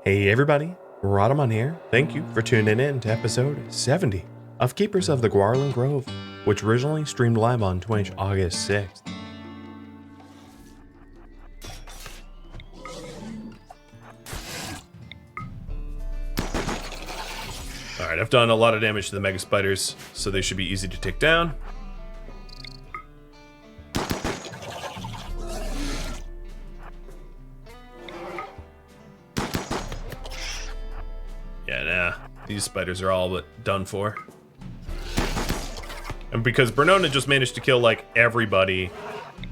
Hey everybody, Rhadamant here. Thank you for tuning in to episode 70 of Keepers of the Gauranlen Grove, which originally streamed live on Twitch August 6th. Alright, I've done a lot of damage to the mega spiders, so they should be easy to take down. These spiders are all but done for. And because Bernona just managed to kill, like, everybody,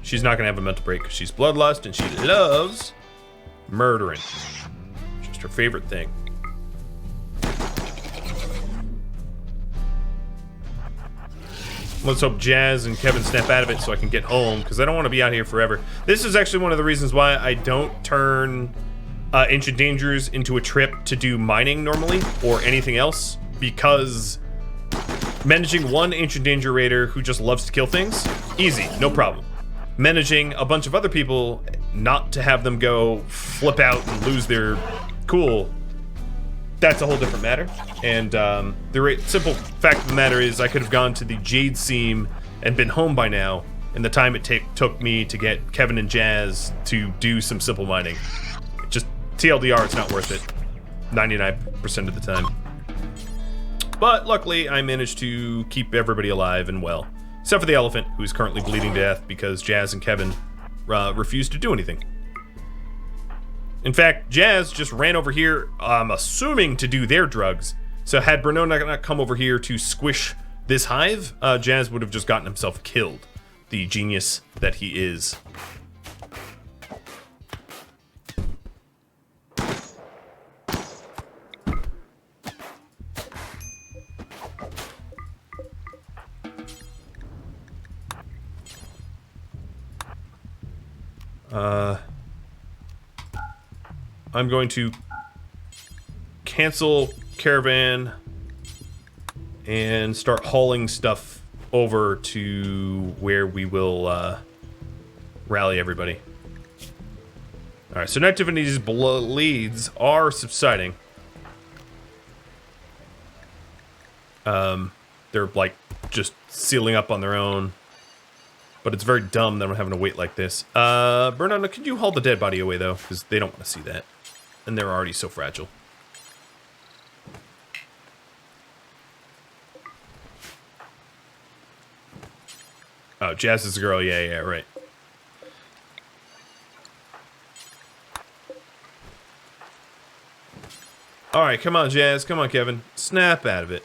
she's not gonna have a mental break, because she's bloodlust and she loves murdering. Just her favorite thing. Let's hope Jazz and Kevin snap out of it so I can get home, because I don't want to be out here forever. This is actually one of the reasons why I don't turn Ancient Dangers into a trip to do mining normally, or anything else, because managing one Ancient Danger raider who just loves to kill things, easy, no problem. Managing a bunch of other people, not to have them go flip out and lose their cool, that's a whole different matter. And the simple fact of the matter is I could have gone to the Jade Seam and been home by now, and the time it took me to get Kevin and Jazz to do some simple mining. Just TLDR, it's not worth it 99% of the time. But luckily, I managed to keep everybody alive and well. Except for the elephant, who's currently bleeding to death because Jazz and Kevin refused to do anything. In fact, Jazz just ran over here, I'm assuming to do their drugs. So had Bernona not come over here to squish this hive, Jazz would have just gotten himself killed. The genius that he is. I'm going to cancel caravan and start hauling stuff over to where we will rally everybody. Alright, so Night Divinity's bleeds are subsiding. They're like just sealing up on their own. But it's very dumb that I'm having to wait like this. Bernardo, could you haul the dead body away, though? Because they don't want to see that. And they're already so fragile. Oh, Jazz is a girl. Yeah, right. Alright, come on, Jazz. Come on, Kevin. Snap out of it.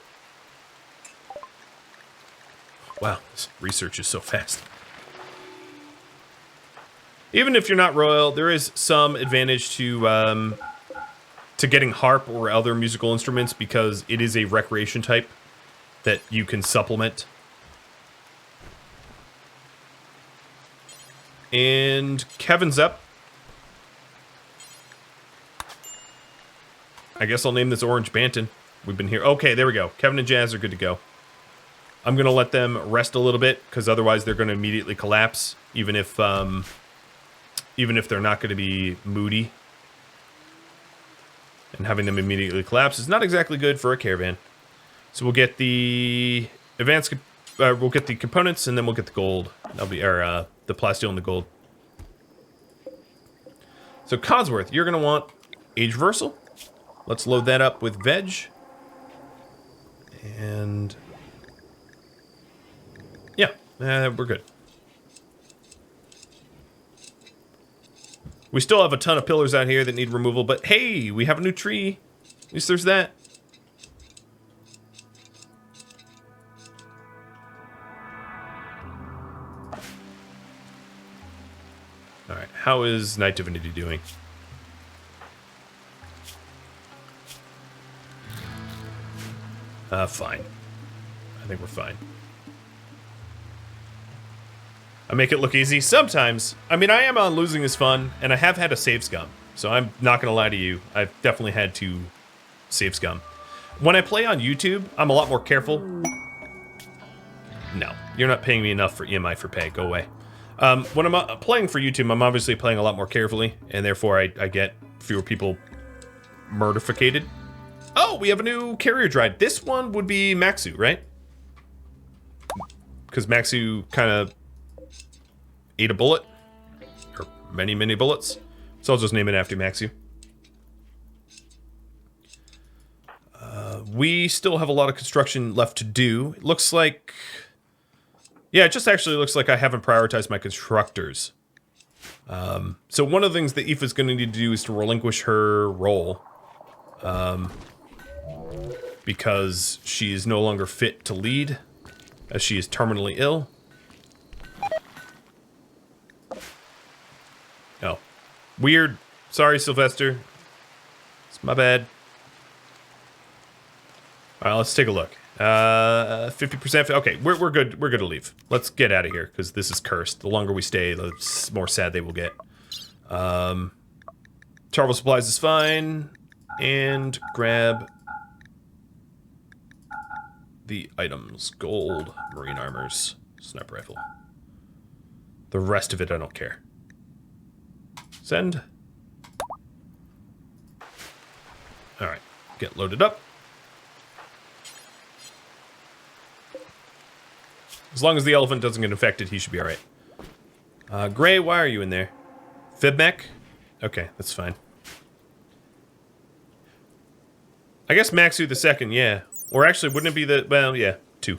Wow, this research is so fast. Even if you're not royal, there is some advantage to getting harp or other musical instruments because it is a recreation type that you can supplement. And Kevin's up. I guess I'll name this Orange Banton. We've been here. Okay, there we go. Kevin and Jazz are good to go. I'm going to let them rest a little bit because otherwise they're going to immediately collapse, even if they're not going to be moody. And having them immediately collapse is not exactly good for a caravan. So we'll get the we'll get the components, and then we'll get the gold. That'll be the plasteel and the gold. So Codsworth, you're going to want age reversal. Let's load that up with veg. And yeah, we're good. We still have a ton of pillars out here that need removal, but hey, we have a new tree. At least there's that. Alright, how is Night Divinity doing? Fine. I think we're fine. I make it look easy sometimes. I mean, I am on Losing is Fun, and I have had a save scum. So I'm not going to lie to you. I've definitely had to save scum. When I play on YouTube, I'm a lot more careful. No, you're not paying me enough for EMI for pay. Go away. When I'm playing for YouTube, I'm obviously playing a lot more carefully, and therefore I get fewer people murdificated. Oh, we have a new carrier Druid. This one would be Maxu, right? Because Maxu kind of ate a bullet. Or many, many bullets. So I'll just name it after Maxu. We still have a lot of construction left to do. It looks like... Yeah, it just actually looks like I haven't prioritized my constructors. So one of the things that Aoife's going to need to do is to relinquish her role. Because she is no longer fit to lead, as she is terminally ill. Oh. Weird. Sorry, Sylvester. It's my bad. Alright, let's take a look. 50%. Okay, we're good. We're good to leave. Let's get out of here, because this is cursed. The longer we stay, the more sad they will get. Travel supplies is fine. And grab the items. Gold, marine armors, sniper rifle. The rest of it, I don't care. Send. Alright, get loaded up. As long as the elephant doesn't get infected, he should be alright. Gray, why are you in there? Fibmech? Okay, that's fine. I guess Maxu the second, yeah. Or actually, wouldn't it be the... Well, yeah, 2.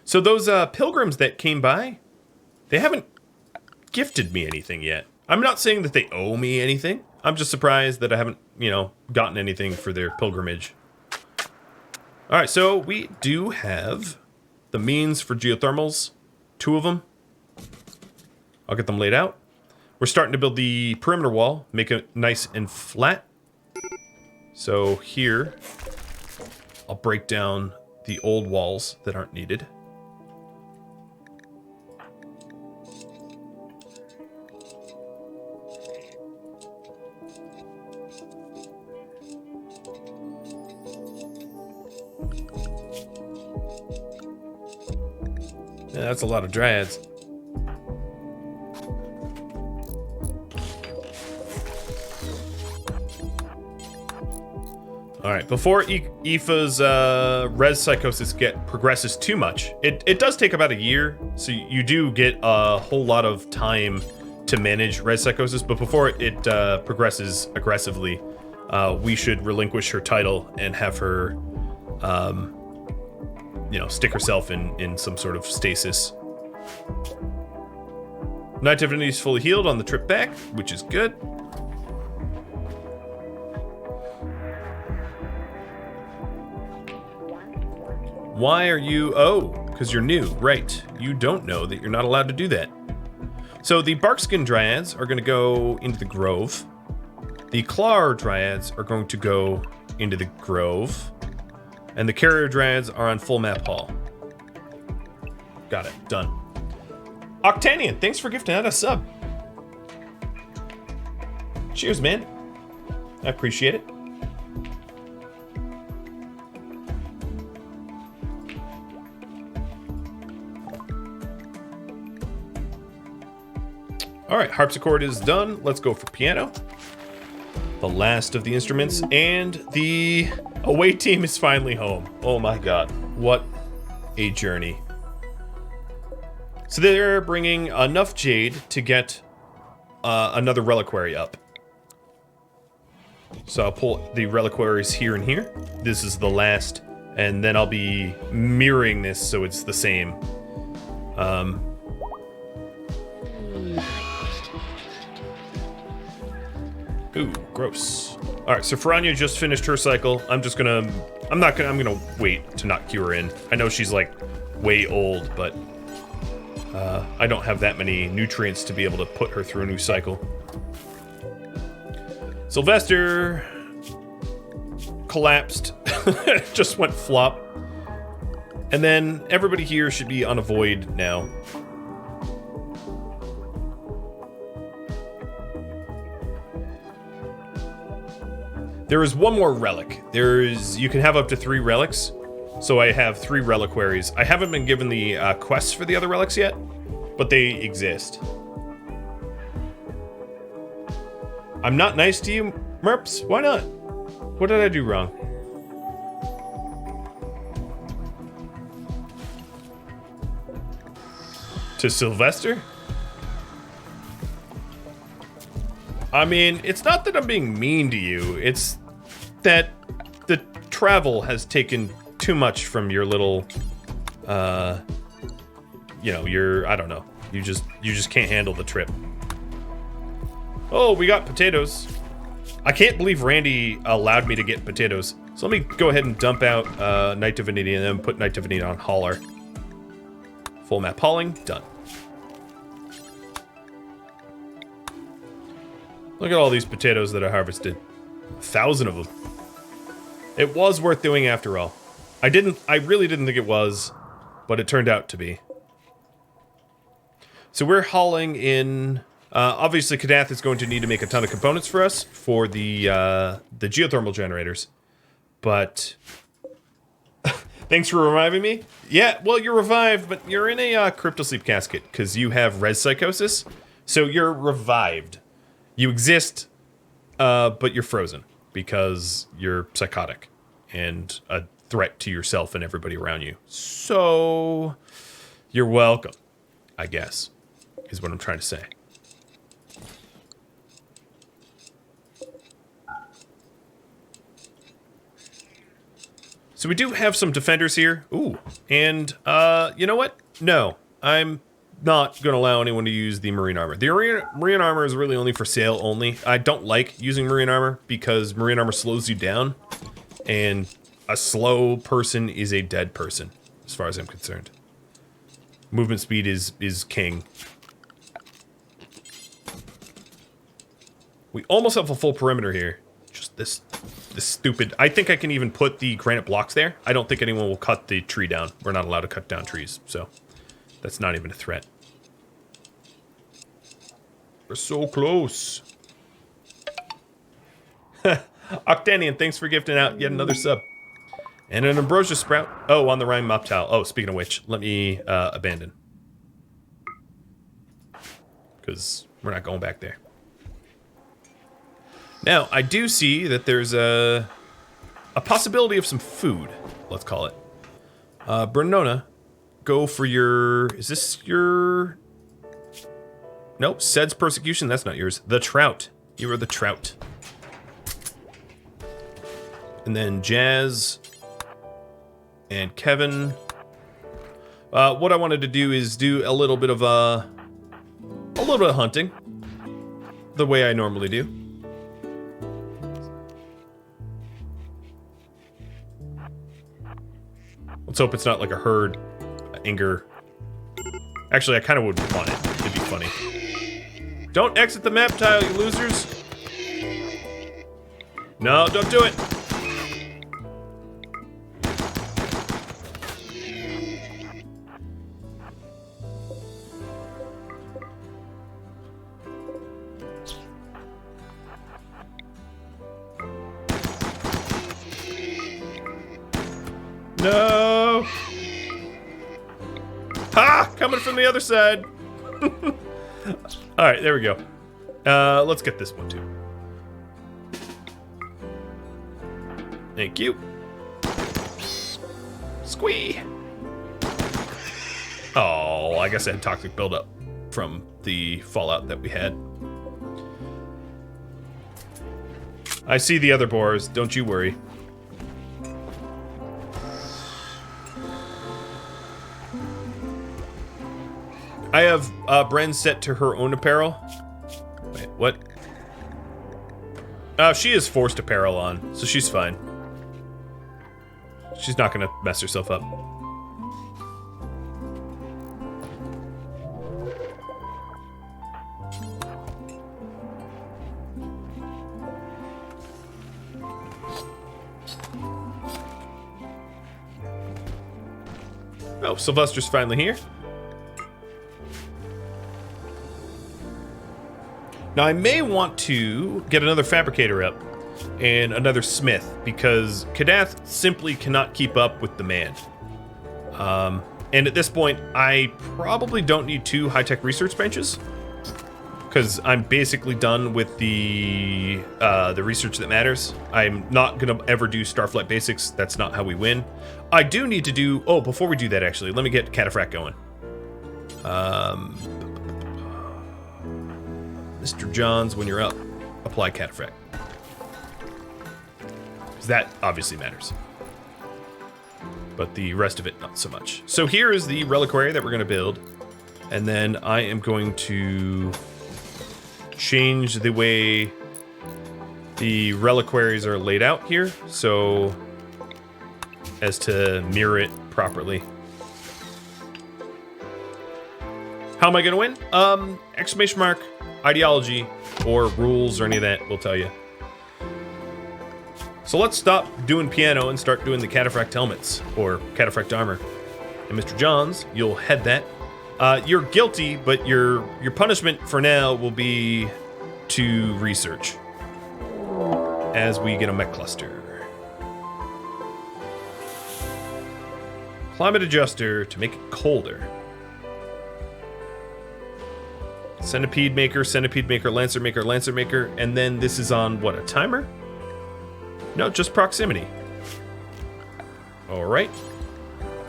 So those pilgrims that came by, they haven't gifted me anything yet. I'm not saying that they owe me anything. I'm just surprised that I haven't, you know, gotten anything for their pilgrimage. Alright, so we do have the means for geothermals. 2 of them. I'll get them laid out. We're starting to build the perimeter wall, make it nice and flat. So here, I'll break down the old walls that aren't needed. Yeah, that's a lot of dryads. Alright, before Aoife's res psychosis progresses too much, it does take about a year, so you do get a whole lot of time to manage res psychosis, but before it progresses aggressively, we should relinquish her title and have her, you know, stick herself in some sort of stasis. Night Divinity is fully healed on the trip back, which is good. Why are you... Oh, because you're new. Right. You don't know that you're not allowed to do that. So the Barkskin Dryads are going to go into the Grove. The Claw Dryads are going to go into the Grove. And the Carrier Dryads are on full map hall. Got it. Done. Octanian, thanks for gifting out a sub. Cheers, man. I appreciate it. All right, harpsichord is done. Let's go for piano. The last of the instruments, and the away team is finally home. Oh my god, what a journey. So they're bringing enough jade to get another reliquary up. So I'll pull the reliquaries here and here. This is the last, and then I'll be mirroring this so it's the same. Ooh, gross. All right, so Ferrania just finished her cycle. I'm gonna wait to not queue her in. I know she's like way old, but I don't have that many nutrients to be able to put her through a new cycle. Sylvester collapsed, just went flop. And then everybody here should be on a void now. There is one more relic. You can have up to 3 relics. So I have 3 reliquaries. I haven't been given the quests for the other relics yet, but they exist. I'm not nice to you, Merps? Why not? What did I do wrong? To Sylvester? I mean, it's not that I'm being mean to you. It's that the travel has taken too much from your little, you know, I don't know. You just can't handle the trip. Oh, we got potatoes. I can't believe Randy allowed me to get potatoes. So let me go ahead and dump out Night Divinity and then put Night Divinity on hauler. Full map hauling, done. Look at all these potatoes that I harvested. 1,000 of them. It was worth doing after all. I really didn't think it was, but it turned out to be. So we're hauling in, obviously Kadath is going to need to make a ton of components for us for the geothermal generators. But, thanks for reviving me. Yeah, well, you're revived, but you're in a cryptosleep casket because you have res psychosis. So you're revived. You exist, but you're frozen because you're psychotic and a threat to yourself and everybody around you. So, you're welcome, I guess, is what I'm trying to say. So we do have some defenders here. Ooh, and you know what? No, I'm not going to allow anyone to use the marine armor. The marine armor is really only for sale only. I don't like using marine armor because marine armor slows you down, and a slow person is a dead person, as far as I'm concerned. Movement speed is king. We almost have a full perimeter here. Just this stupid... I think I can even put the granite blocks there. I don't think anyone will cut the tree down. We're not allowed to cut down trees, so that's not even a threat. We're so close. Octanian, thanks for gifting out yet another sub. And an ambrosia sprout. Oh, on the Rhine mop towel. Oh, speaking of which, let me abandon. Because we're not going back there. Now, I do see that there's a possibility of some food, let's call it. Bernona, go for your... Is this your... Nope, Sed's persecution, that's not yours. The trout. You are the trout. And then Jazz and Kevin. What I wanted to do is do a little bit of hunting, the way I normally do. Let's hope it's not like a herd anger. Actually, I kind of would want it. It'd be funny. Don't exit the map tile, you losers. No, don't do it. No! Ha! Coming from the other side. Alright, there we go. Let's get this one too. Thank you. Squee! Oh, I guess I had toxic buildup from the fallout that we had. I see the other boars, don't you worry. I have Bren set to her own apparel. Wait, what? She is forced apparel on, so she's fine. She's not gonna mess herself up. Oh, Sylvester's finally here. Now, I may want to get another fabricator up, and another smith, because Kadath simply cannot keep up with demand. And at this point, I probably don't need 2 high-tech research benches, because I'm basically done with the research that matters. I'm not going to ever do Starflight Basics. That's not how we win. I do need to do... Oh, before we do that, actually, let me get Cataphract going. Mr. Johns, when you're up, apply Cataphract. Because that obviously matters. But the rest of it, not so much. So here is the reliquary that we're going to build. And then I am going to change the way the reliquaries are laid out here, so as to mirror it properly. How am I going to win? Exclamation mark, ideology, or rules, or any of that will tell you. So let's stop doing piano and start doing the Cataphract helmets, or Cataphract armor. And Mr. Johns, you'll head that. You're guilty, but your punishment for now will be to research as we get a mech cluster. Climate adjuster to make it colder. Centipede maker, lancer maker, and then this is on what, a timer? No, just proximity. All right.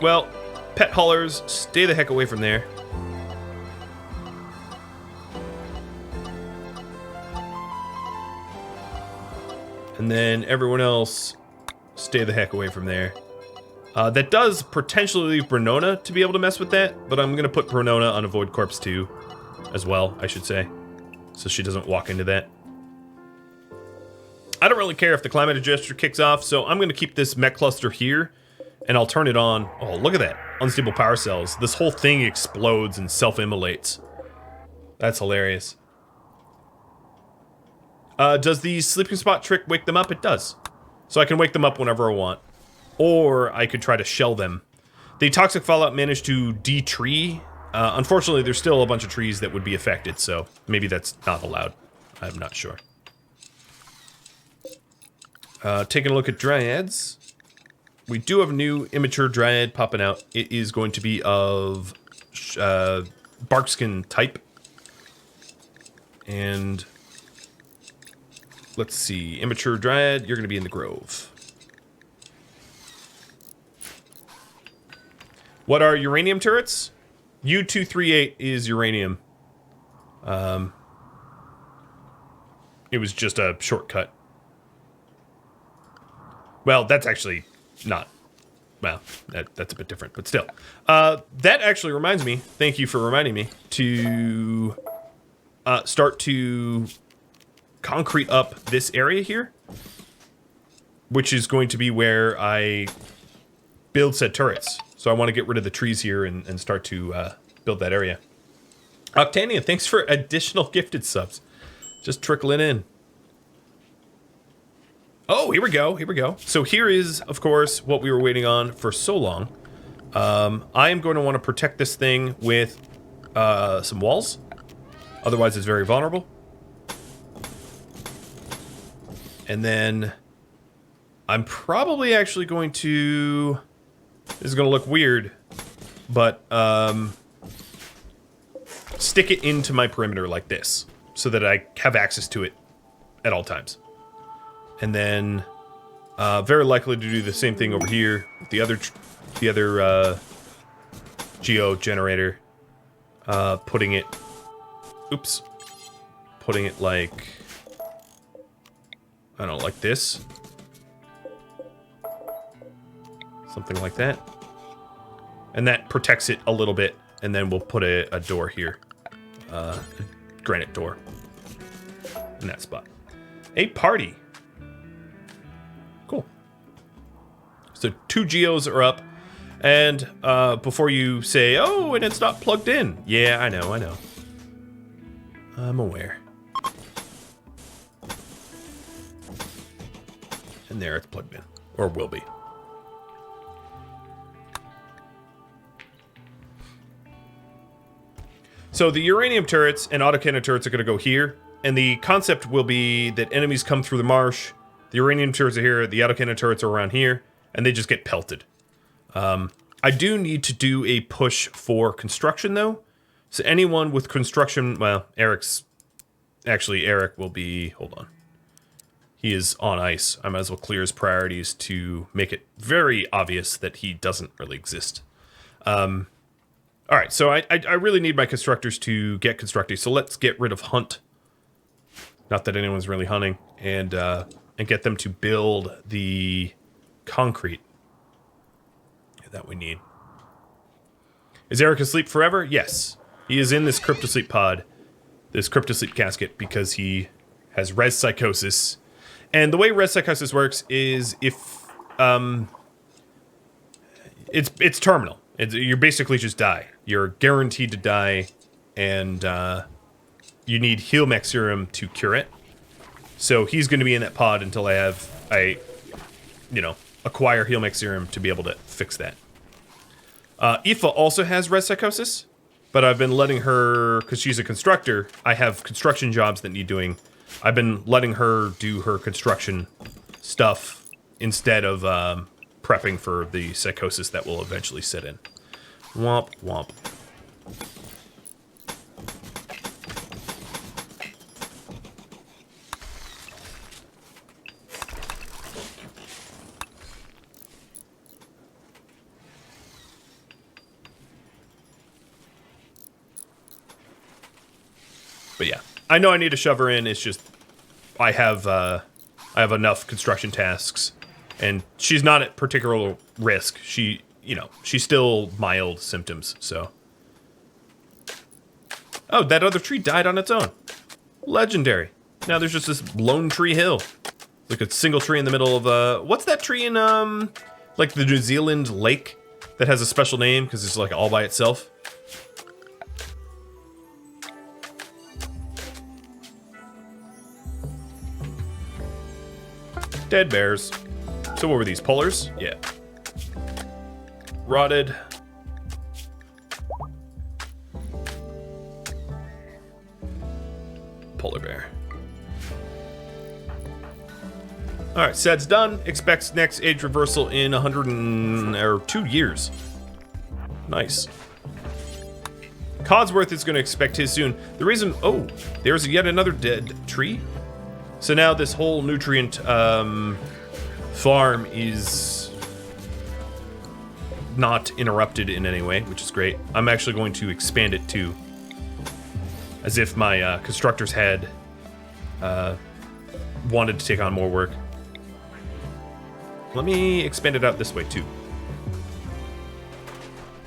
Well, pet haulers, stay the heck away from there. And then everyone else, stay the heck away from there. That does potentially leave Brenona to be able to mess with that, but I'm going to put Brenona on Avoid Corpse 2 as well, I should say, so she doesn't walk into that. I don't really care if the climate adjuster kicks off, so I'm going to keep this mech cluster here, and I'll turn it on. Oh, look at that. Unstable power cells. This whole thing explodes and self-immolates. That's hilarious. Does the sleeping spot trick wake them up? It does. So I can wake them up whenever I want. Or I could try to shell them. The toxic fallout managed to de-tree. Unfortunately, there's still a bunch of trees that would be affected, so maybe that's not allowed. I'm not sure. Taking a look at dryads. We do have a new immature dryad popping out. It is going to be of barkskin type. And let's see. Immature dryad, you're going to be in the grove. What are uranium turrets? U-238 is uranium. It was just a shortcut. Well, that's actually not. Well, that's a bit different, but still. That actually reminds me, thank you for reminding me, to start to concrete up this area here, which is going to be where I build said turrets. So I want to get rid of the trees here and start to build that area. Octania, thanks for additional gifted subs. Just trickling in. Oh, here we go, here we go. So here is, of course, what we were waiting on for so long. I am going to want to protect this thing with some walls. Otherwise, it's very vulnerable. And then I'm probably actually going to... This is going to look weird, but stick it into my perimeter like this so that I have access to it at all times. And then very likely to do the same thing over here with the other geo generator, putting it like, I don't know, like this. Something like that. And that protects it a little bit. And then we'll put a door here. A granite door. In that spot. A party. Cool. So 2 geos are up. And before you say, oh, and it's not plugged in. Yeah, I know. I'm aware. And there it's plugged in. Or will be. So the uranium turrets and autocannon turrets are going to go here, and the concept will be that enemies come through the marsh, The uranium turrets are here. The autocannon turrets are around here. And they just get pelted. I do need to do a push for construction, though. So anyone with construction... Well, Eric's... Actually, Eric will be... Hold on. He is on ice. I might as well clear his priorities to make it very obvious that he doesn't really exist. Alright, so I really need my constructors to get constructing. So let's get rid of hunt. Not that anyone's really hunting. And get them to build the concrete that we need. Is Eric asleep forever? Yes. He is in this cryptosleep pod. This cryptosleep casket because he has res psychosis. And the way res psychosis works is if it's terminal. You basically just die. You're guaranteed to die, and you need heal mech serum to cure it. So he's going to be in that pod until I acquire heal mech serum to be able to fix that. Aoife also has res psychosis, but I've been letting her, because she's a constructor, I have construction jobs that need doing. I've been letting her do her construction stuff instead of prepping for the psychosis that will eventually set in. Womp, womp. But yeah, I know I need to shove her in. It's just I have enough construction tasks, and she's not at particular risk. She's still mild symptoms. So, oh, that other tree died on its own. Legendary. Now there's just this lone tree hill, like a single tree in the middle of what's that tree in like the New Zealand lake that has a special name because it's like all by itself. Dead bears. So what were these, polars? Yeah. Rotted. Polar bear. Alright, set's done. Expects next age reversal in 2 years. Nice. Codsworth is going to expect his soon. The reason... Oh, there's yet another dead tree. So now this whole nutrient farm is not interrupted in any way, which is great. I'm actually going to expand it too, as if my constructors had wanted to take on more work. Let me expand it out this way too.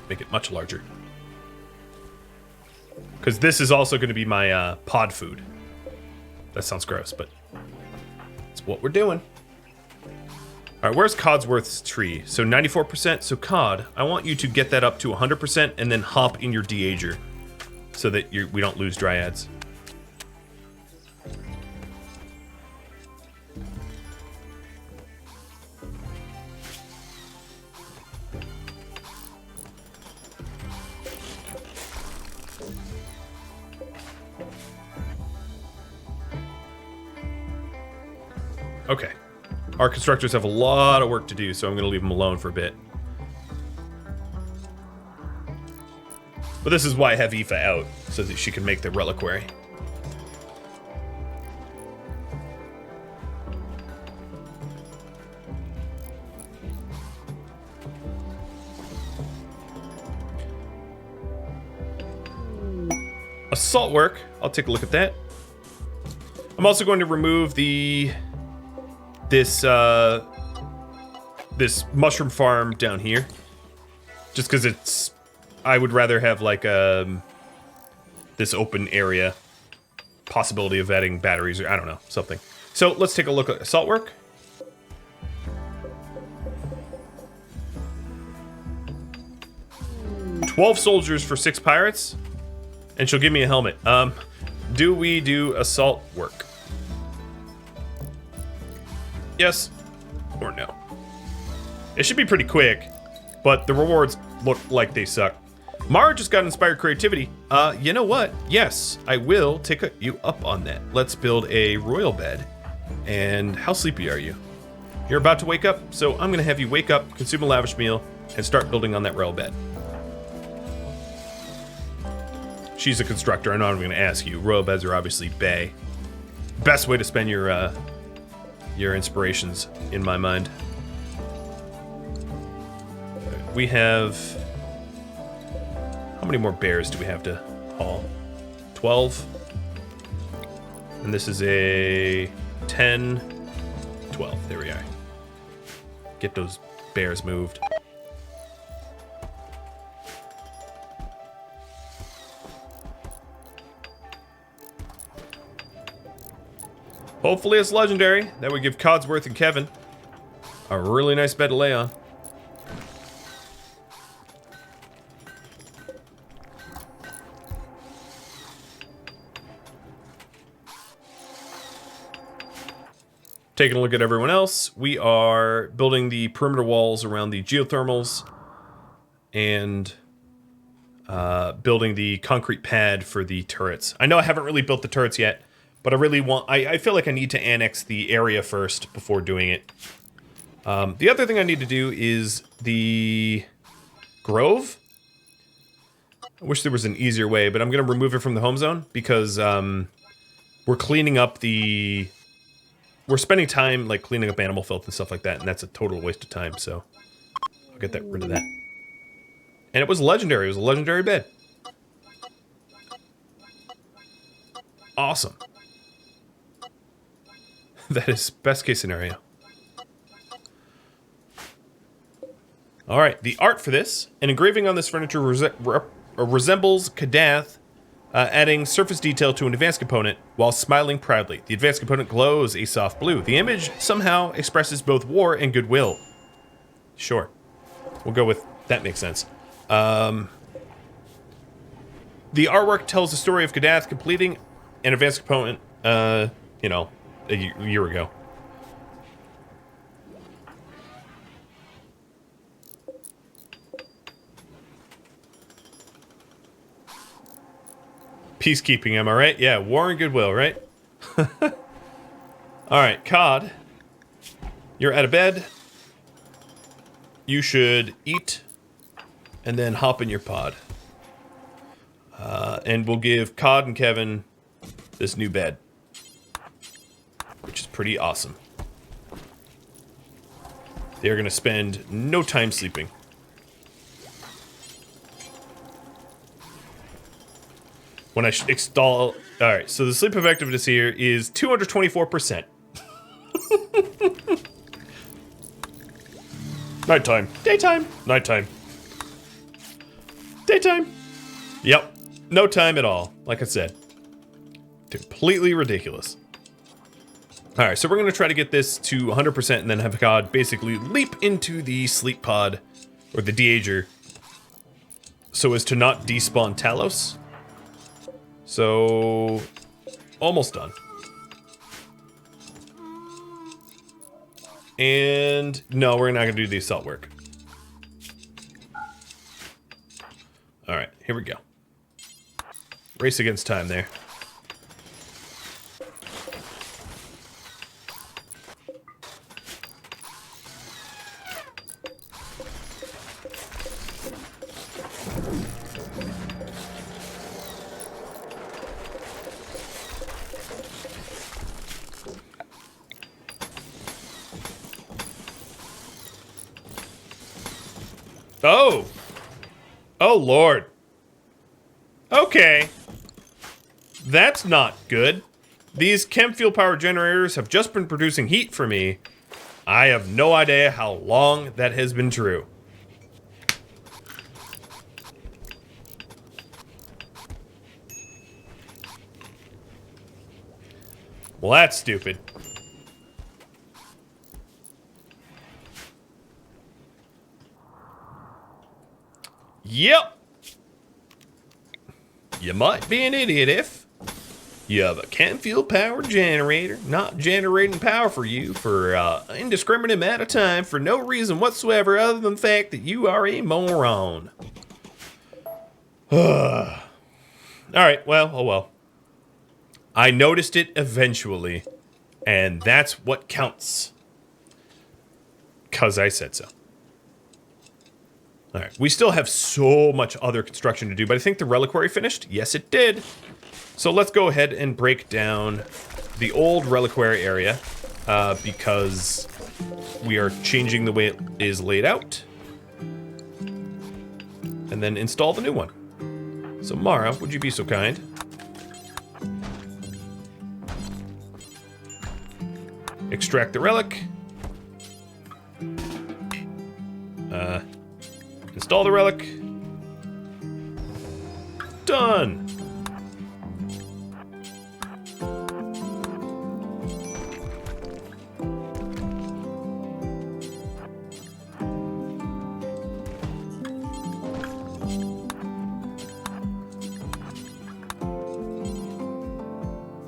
Make it much larger. Because this is also going to be my pod food. That sounds gross, but it's what we're doing. All right, where's Codsworth's tree? So 94%. So Cod, I want you to get that up to 100% and then hop in your de-ager so that we don't lose dryads. Okay. Our constructors have a lot of work to do, so I'm going to leave them alone for a bit. But this is why I have Aoife out, so that she can make the reliquary. Assault work. I'll take a look at that. I'm also going to remove this mushroom farm down here, just because I would rather have like this open area, possibility of adding batteries or I don't know, something. So let's take a look at assault work. "12 soldiers for 6 pirates, and she'll give me a helmet." Do we do assault work? Yes or no? It should be pretty quick, but the rewards look like they suck. Mara just got inspired creativity. You know what? Yes, I will take you up on that. Let's build a royal bed And how sleepy are you? You're about to wake up, so I'm going to have you wake up, consume a lavish meal, and start building on that rail bed. She's a constructor. I'm not even going to ask you. Royal beds are obviously bae. Best way to spend your inspirations, in my mind. We have... How many more bears do we have to haul? 12. And this is a 10, 12. There we are. Get those bears moved. Hopefully it's legendary. That would give Codsworth and Kevin a really nice bed to lay on. Taking a look at everyone else, we are building the perimeter walls around the geothermals and building the concrete pad for the turrets. I know I haven't really built the turrets yet, but I really want... I feel like I need to annex the area first before doing it. The other thing I need to do is the Grove. I wish there was an easier way, but I'm going to remove it from the home zone because we're cleaning up the... We're spending time, like, cleaning up animal filth and stuff like that, and that's a total waste of time, so I'll get rid of that. And it was legendary. It was a legendary bed. Awesome. That is best case scenario. Alright, the art for this. An engraving on this furniture resembles Kadath, adding surface detail to an advanced component while smiling proudly. The advanced component glows a soft blue. The image somehow expresses both war and goodwill. Sure. We'll go with that makes sense. The artwork tells the story of Kadath completing an advanced component, you know, a year ago. Peacekeeping, am I right? Yeah, war and goodwill, right? Alright, Cod. You're out of bed. You should eat and then hop in your pod. And we'll give Cod and Kevin this new bed, which is pretty awesome. They're going to spend no time sleeping. When I install... Alright, so the sleep effectiveness here is 224%. Nighttime. Daytime. Nighttime. Daytime. Yep. No time at all, like I said. Completely ridiculous. Alright, so we're going to try to get this to 100% and then have God basically leap into the sleep pod, or the de-ager, so as to not despawn Talos. So, almost done. And no, we're not going to do the assault work. Alright, here we go. Race against time there. Oh! Oh, Lord. Okay. That's not good. These chem fuel power generators have just been producing heat for me. I have no idea how long that has been true. Well, that's stupid. Yep. You might be an idiot if you have a chem fuel power generator not generating power for you for an indiscriminate amount of time for no reason whatsoever other than the fact that you are a moron. Alright, well, oh well. I noticed it eventually. And that's what counts. 'Cause I said so. Alright, we still have so much other construction to do, but I think the reliquary finished. Yes, it did. So let's go ahead and break down the old reliquary area, because we are changing the way it is laid out. And then install the new one. So Mara, would you be so kind? Extract the relic. Install the relic. Done.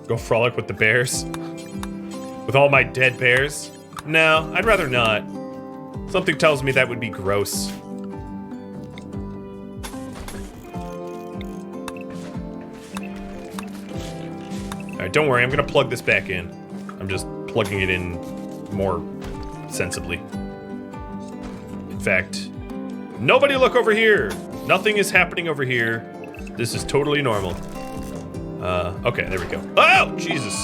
Go frolic with the bears? With all my dead bears? No, I'd rather not. Something tells me that would be gross. Alright, don't worry, I'm gonna plug this back in. I'm just plugging it in more sensibly. In fact, nobody look over here! Nothing is happening over here. This is totally normal. Okay, there we go. Oh, Jesus!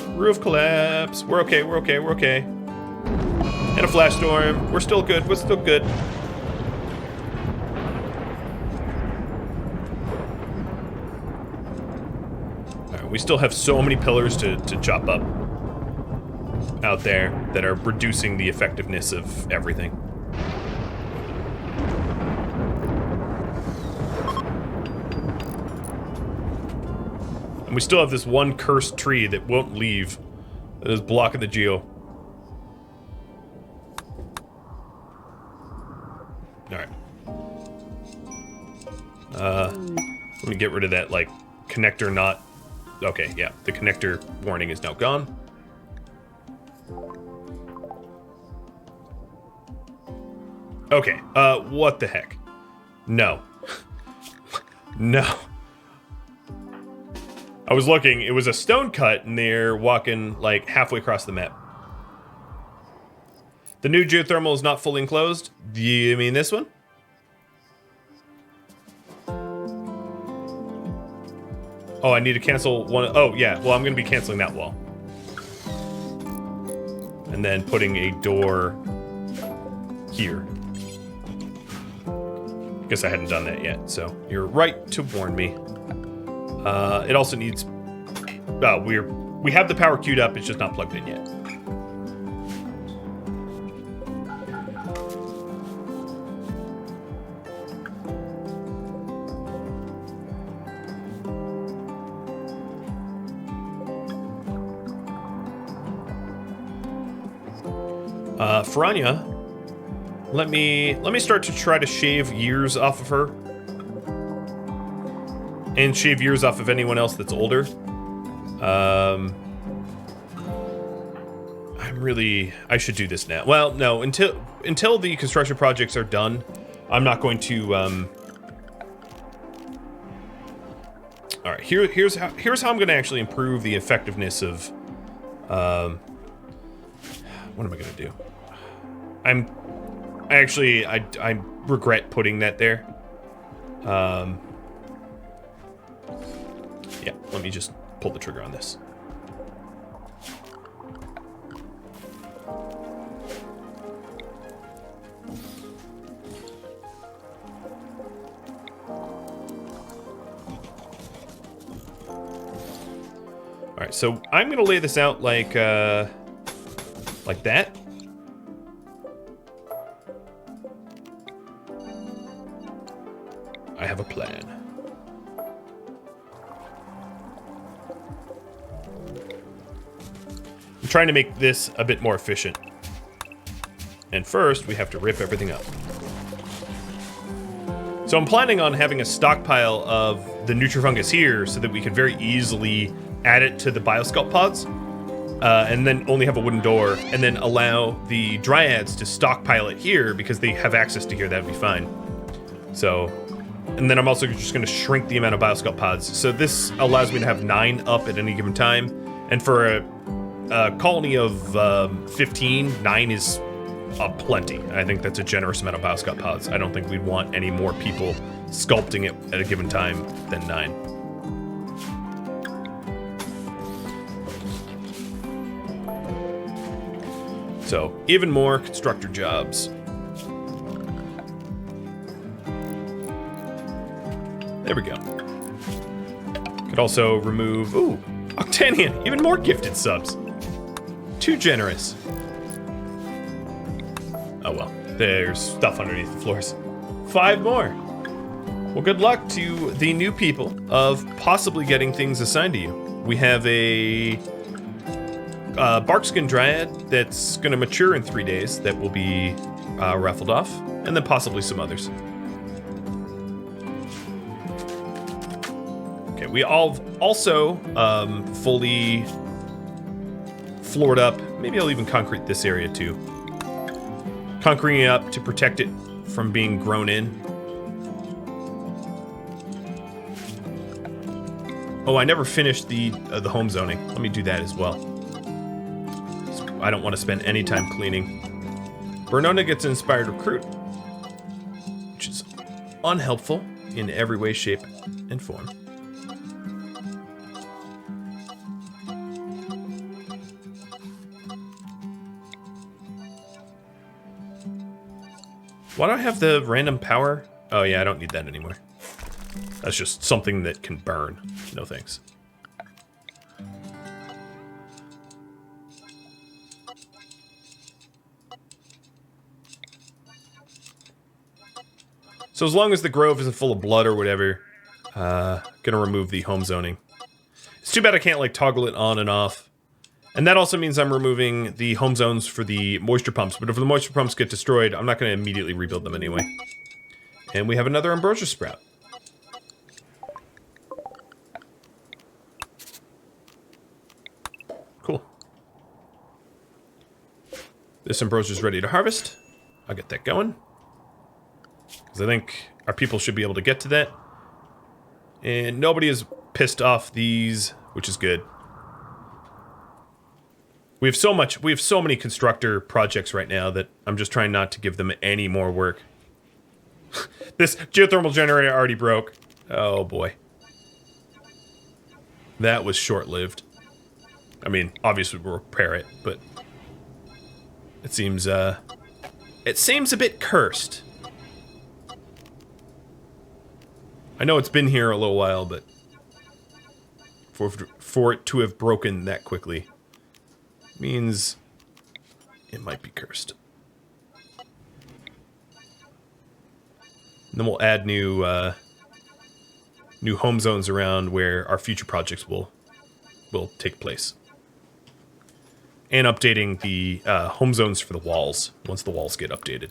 Roof collapse. We're okay, we're okay, we're okay. And a flash storm. We're still good, we're still good. Alright, we still have so many pillars to chop up out there that are reducing the effectiveness of everything. And we still have this one cursed tree that won't leave, that is blocking the geo. Alright. Let me get rid of that, like, connector not... Okay, yeah, the connector warning is now gone. Okay, what the heck? No. No. I was looking, it was a stone cut, and they're walking, like, halfway across the map. The new geothermal is not fully enclosed? Do you mean this one? Oh, I need to cancel one. Oh, yeah, well, I'm going to be canceling that wall. And then putting a door here. Guess I hadn't done that yet, so you're right to warn me. It also needs... we have the power queued up, it's just not plugged in yet. Franya, let me start to try to shave years off of her. And shave years off of anyone else that's older. I should do this now. Well, no, until the construction projects are done, I'm not going to, Alright, here's how I'm gonna actually improve the effectiveness of, what am I gonna do? I regret putting that there. Yeah, let me just pull the trigger on this. All right, so I'm gonna lay this out like that. I have a plan. I'm trying to make this a bit more efficient. And first, we have to rip everything up. So I'm planning on having a stockpile of the Nutrifungus here so that we can very easily add it to the biosculpt pods. And then only have a wooden door, and then allow the Dryads to stockpile it here because they have access to here, that'd be fine. So, and then I'm also just gonna shrink the amount of biosculpt pods. So this allows me to have 9 up at any given time. And for colony of 15, 9 is plenty. I think that's a generous amount of biosculpt pods. I don't think we'd want any more people sculpting it at a given time than 9. So, even more constructor jobs. There we go. Could also remove... Ooh, Octanian! Even more gifted subs. Too generous. Oh well, there's stuff underneath the floors. 5 more. Well, good luck to the new people of possibly getting things assigned to you. We have a Barkskin Dryad that's going to mature in 3 days that will be raffled off, and then possibly some others. Okay, we all also fully floored up. Maybe I'll even concrete this area too. Concreting it up to protect it from being grown in. Oh, I never finished the home zoning. Let me do that as well. I don't want to spend any time cleaning. Bernona gets an inspired recruit, which is unhelpful in every way, shape, and form. Why do I have the random power? Oh yeah, I don't need that anymore. That's just something that can burn. No thanks. So as long as the grove isn't full of blood or whatever, gonna remove the home zoning. It's too bad I can't like toggle it on and off. And that also means I'm removing the home zones for the moisture pumps. But if the moisture pumps get destroyed, I'm not going to immediately rebuild them anyway. And we have another ambrosia sprout. Cool. This ambrosia is ready to harvest. I'll get that going. Because I think our people should be able to get to that. And nobody is pissed off these, which is good. We have so many constructor projects right now that I'm just trying not to give them any more work. This geothermal generator already broke. Oh boy. That was short-lived. I mean, obviously we'll repair it, but it seems a bit cursed. I know it's been here a little while, but for it to have broken that quickly means it might be cursed. And then we'll add new home zones around where our future projects will take place. And updating the home zones for the walls once the walls get updated.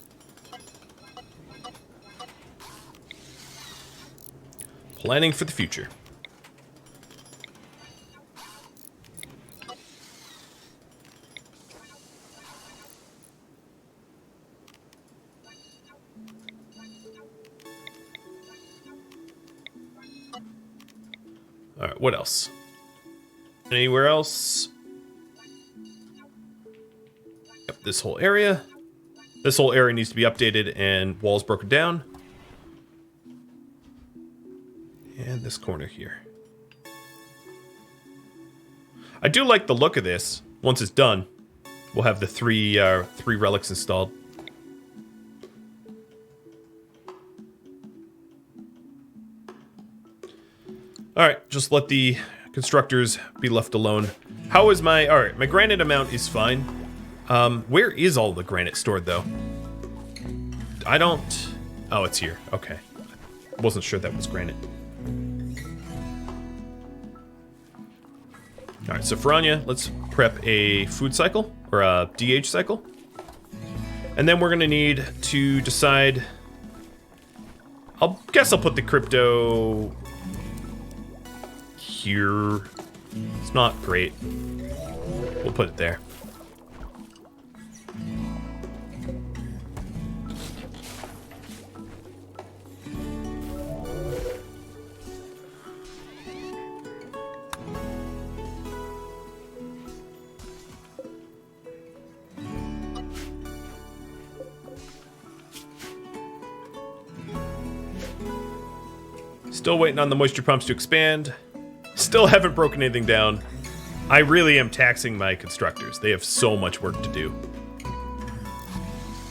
Planning for the future. Alright, what else? Anywhere else? Yep, this whole area. This whole area needs to be updated and walls broken down. And this corner here. I do like the look of this. Once it's done, we'll have the three relics installed. Alright, just let the constructors be left alone. How is my... Alright, my granite amount is fine. Where is all the granite stored, though? I don't... Oh, it's here. Okay. Wasn't sure that was granite. Alright, so for Anya, let's prep a food cycle, or a DH cycle. And then we're gonna need to decide... guess I'll put the crypto... here. It's not great. We'll put it there. Still waiting on the moisture pumps to expand. Still haven't broken anything down. I really am taxing my constructors. They have so much work to do.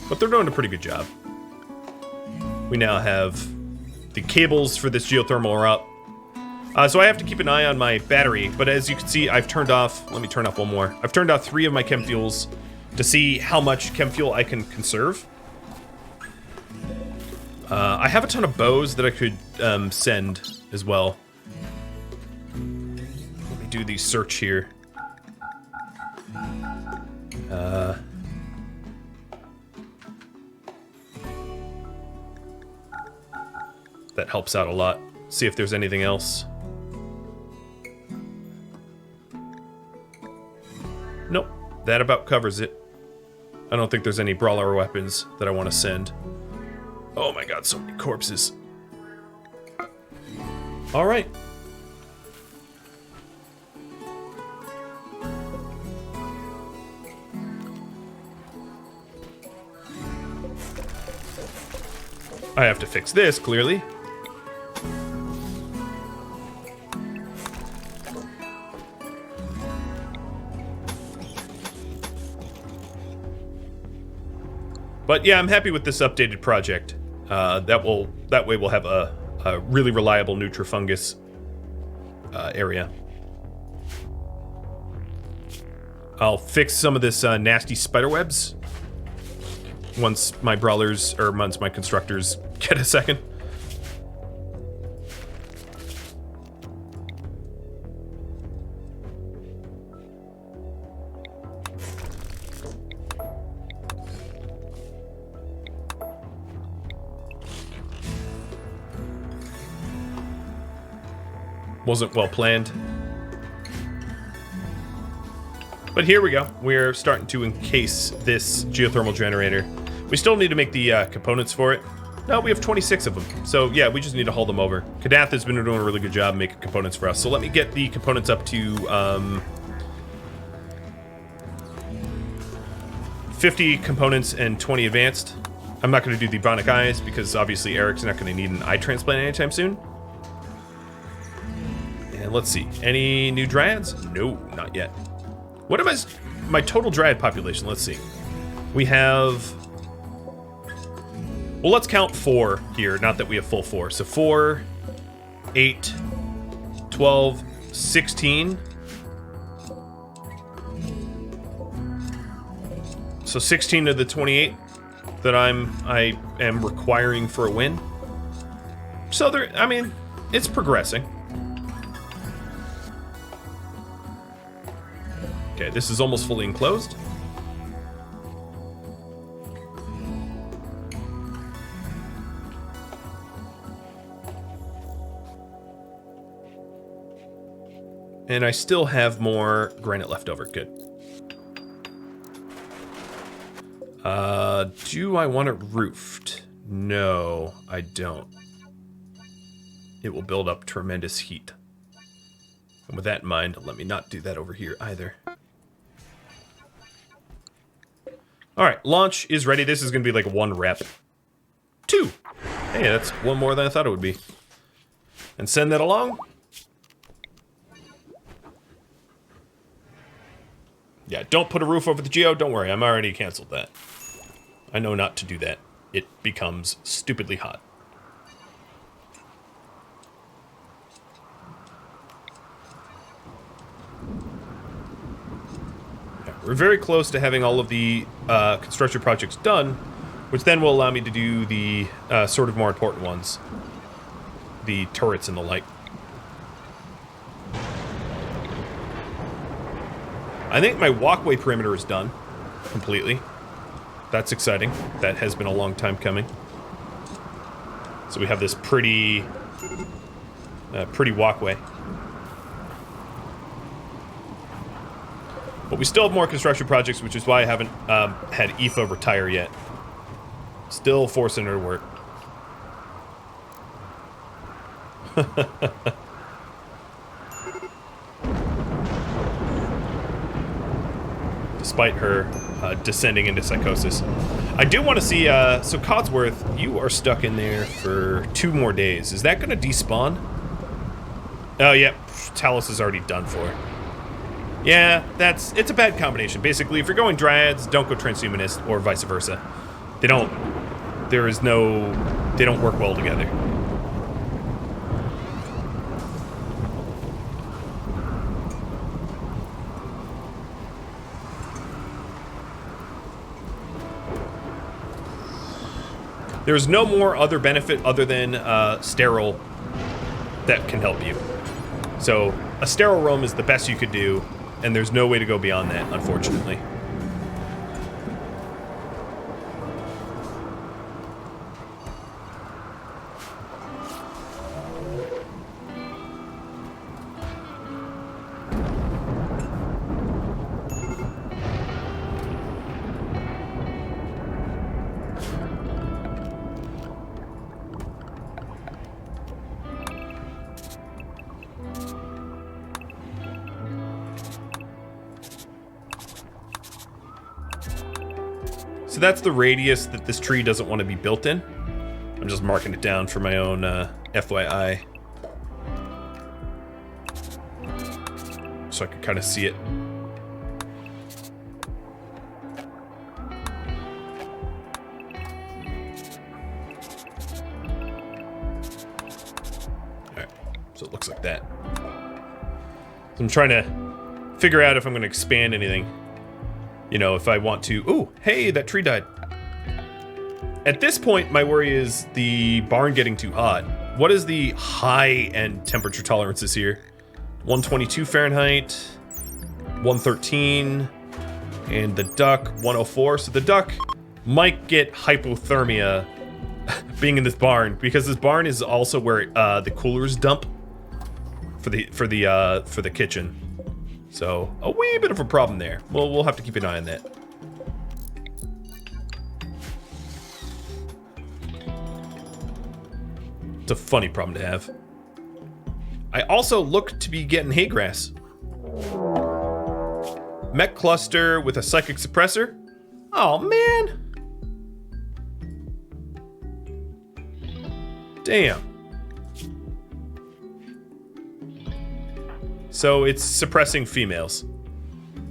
But they're doing a pretty good job. We now have the cables for this geothermal are up. So I have to keep an eye on my battery, but as you can see, I've turned off, let me turn off one more. I've turned off 3 of my chem fuels to see how much chem fuel I can conserve. I have a ton of bows that I could send as well. Let me do the search here. That helps out a lot. See if there's anything else. Nope, that about covers it. I don't think there's any brawler weapons that I want to send. Oh my god, so many corpses. Alright. I have to fix this, clearly. But yeah, I'm happy with this updated project. That way we'll have a really reliable Nutrifungus area. I'll fix some of this nasty spider webs once my brawlers, or once my constructors get a second. Wasn't well planned. But here we go. We're starting to encase this geothermal generator. We still need to make the components for it. No, we have 26 of them. So yeah, we just need to haul them over. Kadath has been doing a really good job making components for us. So let me get the components up to 50 components and 20 advanced. I'm not going to do the bionic eyes because obviously Eric's not going to need an eye transplant anytime soon. And let's see, any new dryads? No, not yet. What am my total dryad population? Let's see. We have, well, let's count 4 here, not that we have full 4. So 4, 8, 12, 16. So 16 of the 28 that I am requiring for a win. So there, I mean, it's progressing. Okay, this is almost fully enclosed. And I still have more granite left over. Good. Do I want it roofed? No, I don't. It will build up tremendous heat. And with that in mind, let me not do that over here either. Alright, launch is ready. This is going to be like 1 rep. 2! Hey, that's 1 more than I thought it would be. And send that along. Yeah, don't put a roof over the geo. Don't worry, I'm already canceled that. I know not to do that. It becomes stupidly hot. We're very close to having all of the construction projects done, which then will allow me to do the sort of more important ones. The turrets and the like. I think my walkway perimeter is done completely. That's exciting. That has been a long time coming. So we have this pretty walkway. But we still have more construction projects, which is why I haven't had Aoife retire yet. Still forcing her to work. Despite her descending into psychosis. I do want to see, so Codsworth, you are stuck in there for 2 more days. Is that going to despawn? Oh, yeah, Talos is already done for. Yeah, it's a bad combination. Basically, if you're going Dryads, don't go Transhumanist, or vice versa. They don't work well together. There's no more other benefit other than sterile that can help you. So a sterile roam is the best you could do, and there's no way to go beyond that, unfortunately. So that's the radius that this tree doesn't want to be built in. I'm just marking it down for my own FYI. So I can kind of see it. Alright, so it looks like that. So I'm trying to figure out if I'm going to expand anything. You know, if I want to... Ooh, hey, that tree died. At this point, my worry is the barn getting too hot. What is the high-end temperature tolerances here? 122 Fahrenheit, 113, and the duck, 104. So the duck might get hypothermia being in this barn, because this barn is also where the coolers dump for the kitchen. So, a wee bit of a problem there. Well, we'll have to keep an eye on that. It's a funny problem to have. I also look to be getting hay grass. Mech cluster with a psychic suppressor. Oh, man. Damn. So it's suppressing females.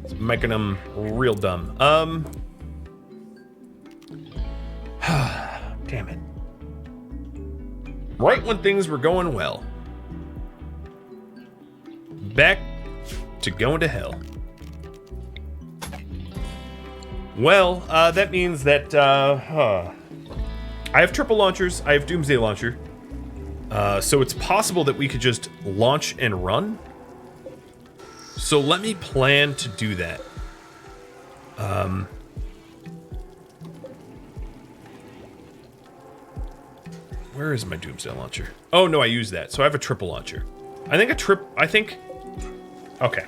It's making them real dumb. Damn it. Right when things were going well. Back to going to hell. Well, that means that, I have triple launchers, I have Doomsday Launcher. So it's possible that we could just launch and run. So let me plan to do that. Where is my Doomsday Launcher? Oh, no, I use that. So I have a triple launcher. Okay.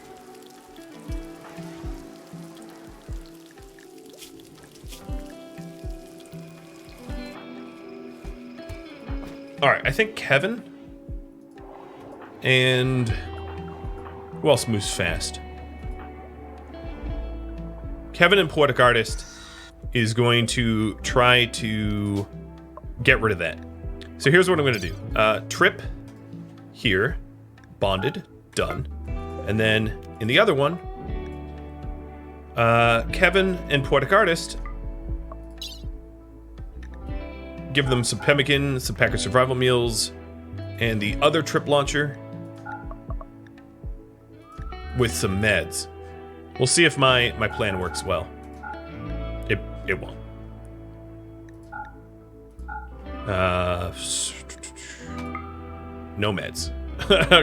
All right, I think Kevin and who else moves fast? Kevin and Poetic Artist is going to try to get rid of that. So here's what I'm going to do. Trip here, bonded, done. And then in the other one, Kevin and Poetic Artist, give them some pemmican, some pack of survival meals, and the other trip launcher with some meds. We'll see if my plan works well. It won't. No meds.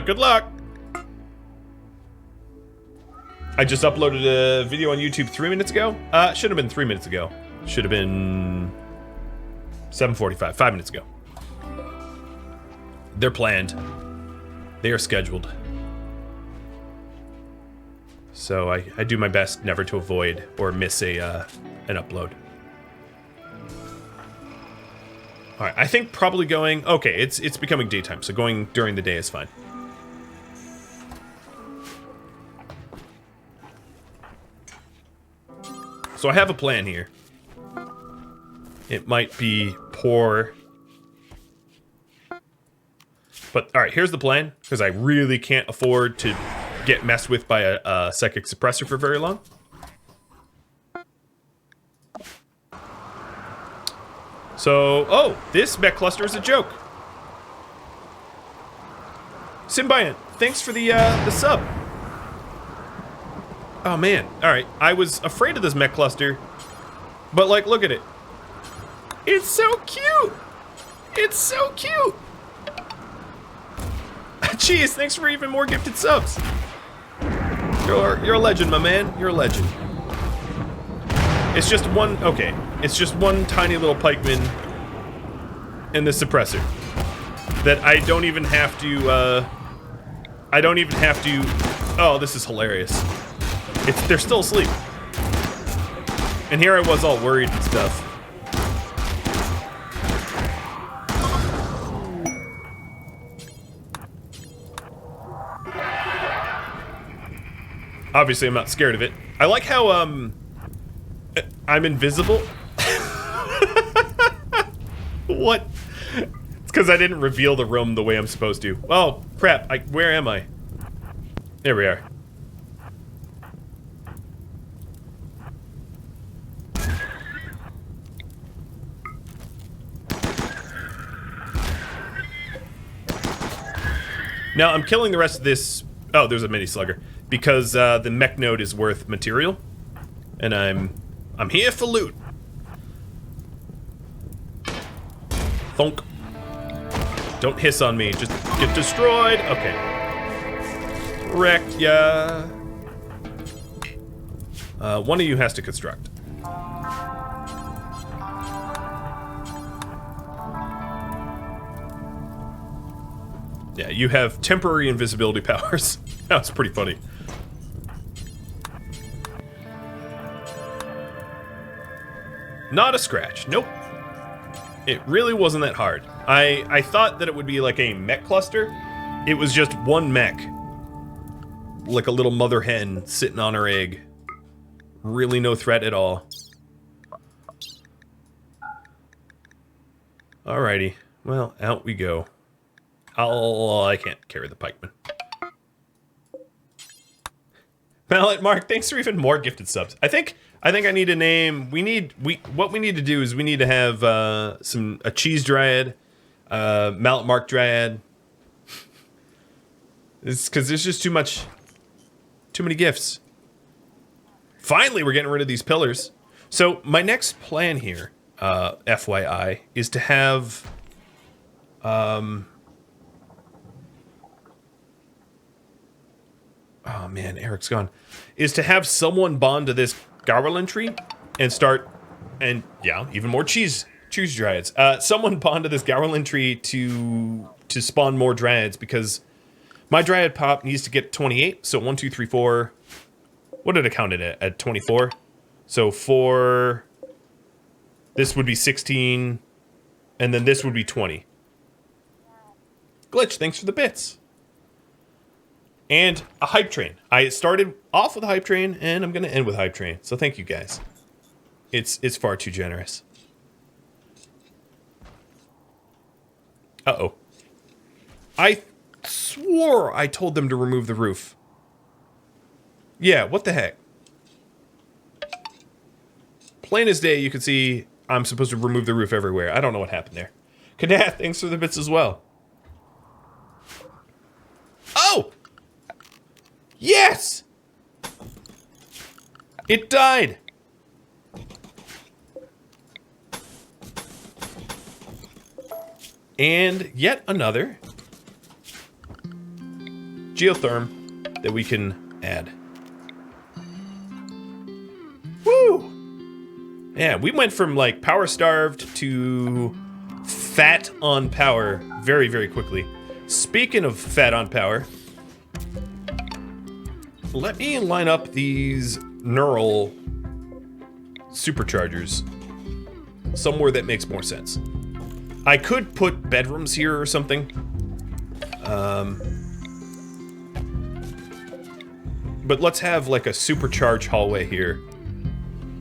Good luck. I just uploaded a video on YouTube 3 minutes ago. Should have been 3 minutes ago. Should have been 7:45, 5 minutes ago. They're planned. They are scheduled. So I do my best never to avoid or miss an upload. All right, I think probably going... Okay, it's becoming daytime, so going during the day is fine. So I have a plan here. It might be poor. But, alright, here's the plan. Because I really can't afford to get messed with by a psychic suppressor for very long. So, oh, this mech cluster is a joke. Symbiont, thanks for the sub. Oh man, alright, I was afraid of this mech cluster, but like, look at it. It's so cute! It's so cute! Jeez, thanks for even more gifted subs. You're a legend, my man, you're a legend. It's just one, okay, it's just one tiny little pikeman and the suppressor that I don't even have to, oh, this is hilarious. They're still asleep. And here I was all worried and stuff. Obviously, I'm not scared of it. I like how, I'm invisible. What? It's because I didn't reveal the room the way I'm supposed to. Oh, crap. Where am I? There we are. Now, I'm killing the rest of this... Oh, there's a mini slugger. Because the mech node is worth material. And I'm here for loot. Thunk. Don't hiss on me. Just get destroyed. Okay. Wrecked ya. One of you has to construct. Yeah, you have temporary invisibility powers. That was pretty funny. Not a scratch. Nope. It really wasn't that hard. I thought that it would be like a mech cluster. It was just one mech. Like a little mother hen sitting on her egg. Really no threat at all. Alrighty. Well, out we go. I can't carry the pikeman. Mallet Mark, thanks for even more gifted subs. I think I need a name. What we need to do is we need to have a cheese dryad, Mallet Mark dryad. It's because there's just too many gifts. Finally, we're getting rid of these pillars. So my next plan here, FYI, is to have oh man, Eric's gone. Is to have someone bond to this Gauranlen tree and start, and yeah, even more cheese dryads. Someone bond to this Gauranlen tree to spawn more dryads because my dryad pop needs to get 28. So 1, 2, 3, 4. What did I count it at 24? So 4. This would be 16, and then this would be 20. Glitch, thanks for the bits. And a hype train. I started off with a hype train, and I'm going to end with a hype train. So thank you guys. It's far too generous. Uh-oh. I swore I told them to remove the roof. Yeah, what the heck? Plain as day, you can see I'm supposed to remove the roof everywhere. I don't know what happened there. Kadath, thanks for the bits as well. Oh! Yes! It died! And yet another geotherm that we can add. Woo! Yeah, we went from like power starved to fat on power very, very quickly. Speaking of fat on power, let me line up these neural superchargers somewhere that makes more sense. I could put bedrooms here or something. But let's have like a supercharged hallway here.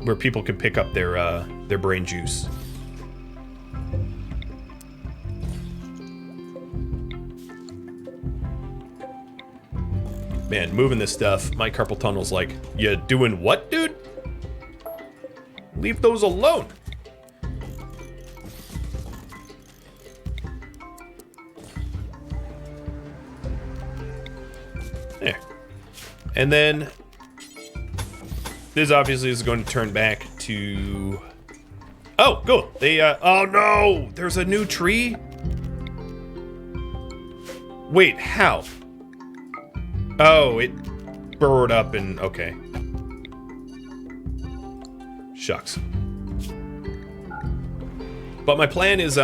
where people can pick up their brain juice. Man, moving this stuff, my carpal tunnel's like, you doing what, dude? Leave those alone. There. And then this obviously is going to turn back to... Oh, cool. They, oh no! There's a new tree? Wait, how? Oh, it burrowed up and... Okay. Shucks. But my plan is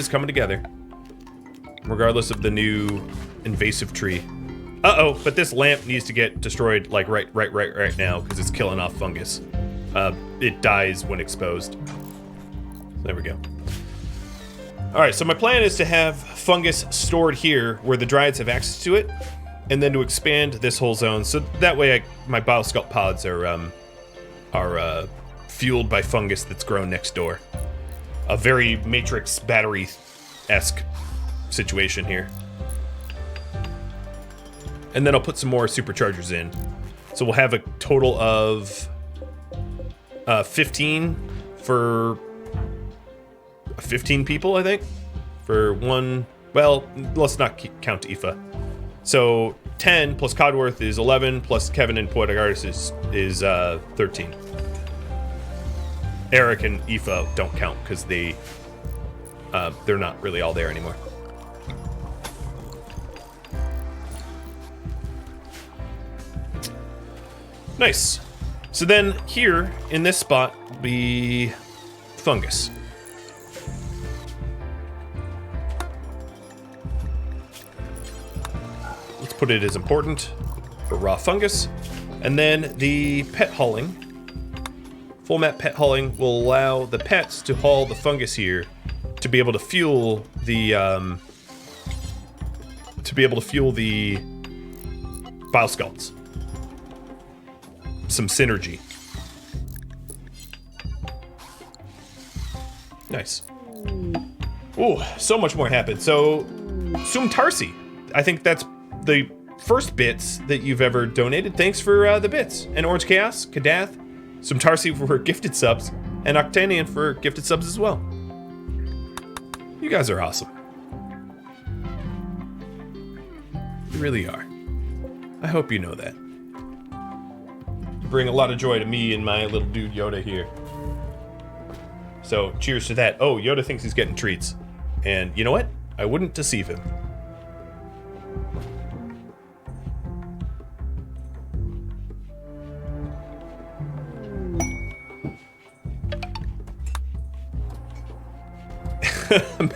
coming together. Regardless of the new invasive tree. Uh-oh, but this lamp needs to get destroyed, like, right now, because it's killing off fungus. It dies when exposed. There we go. Alright, so my plan is to have fungus stored here, where the Druids have access to it, and then to expand this whole zone, so that way my biosculpt pods are fueled by fungus that's grown next door. A very Matrix battery-esque situation here. And then I'll put some more superchargers in. So we'll have a total of 15 for 15 people, I think. For one, well, let's not count Aoife. So 10 plus Codworth is 11, plus Kevin and Poetic Artist is 13. Eric and Aoife don't count because they're not really all there anymore. Nice. So then here in this spot will be fungus. Let's put it as important for raw fungus. And then the pet hauling. Full map pet hauling will allow the pets to haul the fungus here to be able to fuel the biosculpts. Some synergy. Nice. Ooh, so much more happened. So, Sumtarsi. I think that's the first bits that you've ever donated. Thanks for the bits. And Orange Chaos, Kadath, Sumtarsi for gifted subs, and Octanian for gifted subs as well. You guys are awesome. You really are. I hope you know that. Bring a lot of joy to me and my little dude Yoda here. So, cheers to that. Oh, Yoda thinks he's getting treats. And you know what? I wouldn't deceive him.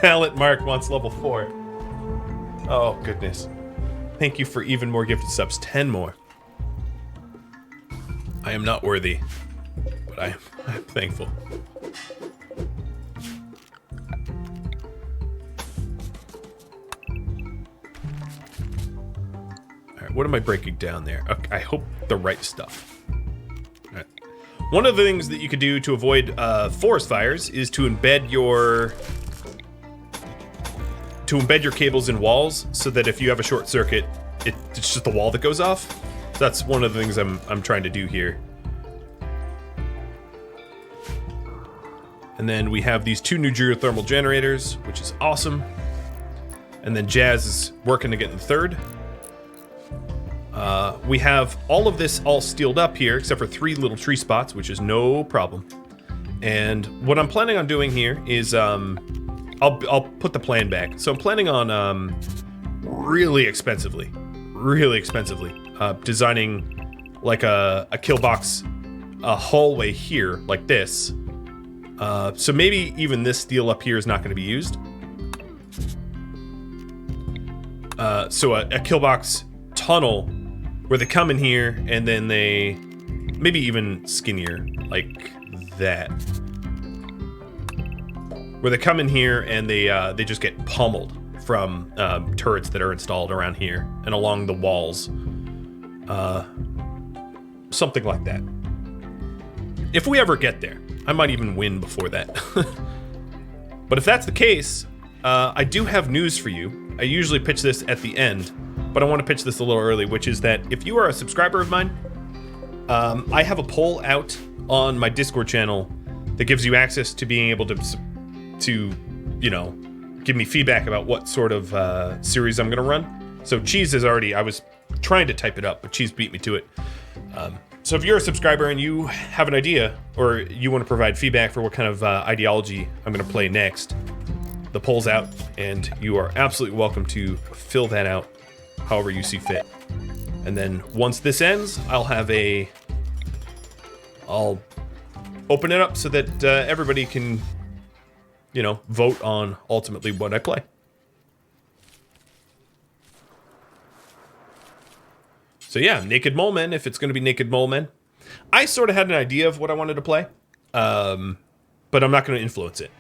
Mallet Mark wants level 4. Oh, goodness. Thank you for even more gifted subs. 10 more. I am not worthy, but I'm thankful. Alright, what am I breaking down there? Okay, I hope the right stuff. Alright. One of the things that you could do to avoid forest fires is to embed your cables in walls so that if you have a short circuit, it's just the wall that goes off. That's one of the things I'm trying to do here. And then we have these 2 new geothermal generators, which is awesome. And then Jazz is working to get in the 3rd. We have all of this all steeled up here, except for 3 little tree spots, which is no problem. And what I'm planning on doing here is, I'll put the plan back. So I'm planning on really expensively, designing like a kill box, a hallway here like this. So maybe even this steel up here is not going to be used. So a kill box tunnel where they come in here and then they maybe even skinnier like that. Where they come in here and they just get pummeled from turrets that are installed around here and along the walls. Something like that. If we ever get there, I might even win before that. But if that's the case, I do have news for you. I usually pitch this at the end, but I want to pitch this a little early, which is that if you are a subscriber of mine, I have a poll out on my Discord channel that gives you access to being able to give me feedback about what sort of series I'm going to run. So Cheese is already, I was trying to type it up, but Cheese beat me to it. So if you're a subscriber and you have an idea, or you want to provide feedback for what kind of ideology I'm going to play next, the poll's out, and you are absolutely welcome to fill that out however you see fit. And then once this ends, I'll open it up so that everybody can, vote on ultimately what I play. So yeah, Naked Mole Men, if it's going to be Naked Mole Men. I sort of had an idea of what I wanted to play, but I'm not going to influence it.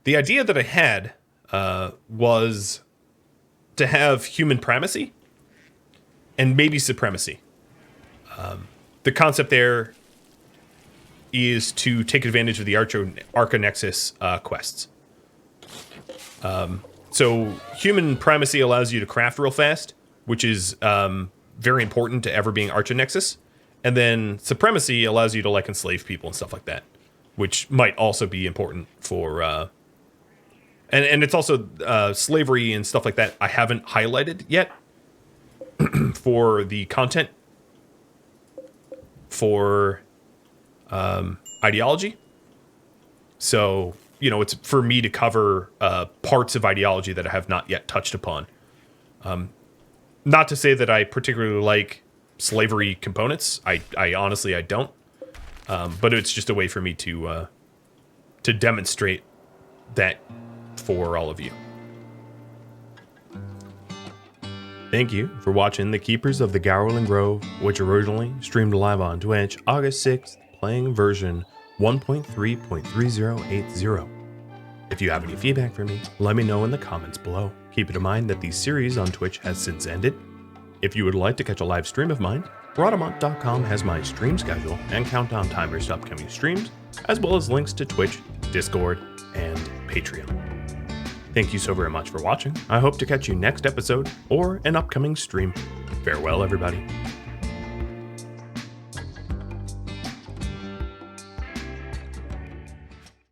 The idea that I had was to have human primacy and maybe supremacy. The concept there is to take advantage of the Arcanexus quests. So human primacy allows you to craft real fast, which is very important to ever being Arcanexus. And then supremacy allows you to enslave people and stuff like that, which might also be important for and it's also slavery and stuff like that I haven't highlighted yet for the content for ideology. So, it's for me to cover parts of ideology that I have not yet touched upon. Not to say that I particularly like slavery components. I honestly, I don't. But it's just a way for me to demonstrate that for all of you. Thank you for watching The Keepers of the Gauranlen Grove, which originally streamed live on Twitch August 6th, playing version 1.3.3080. If you have any feedback for me, let me know in the comments below. Keep in mind that the series on Twitch has since ended. If you would like to catch a live stream of mine, Rhadamant.com has my stream schedule and countdown timers to upcoming streams, as well as links to Twitch, Discord, and Patreon. Thank you so very much for watching. I hope to catch you next episode or an upcoming stream. Farewell, everybody.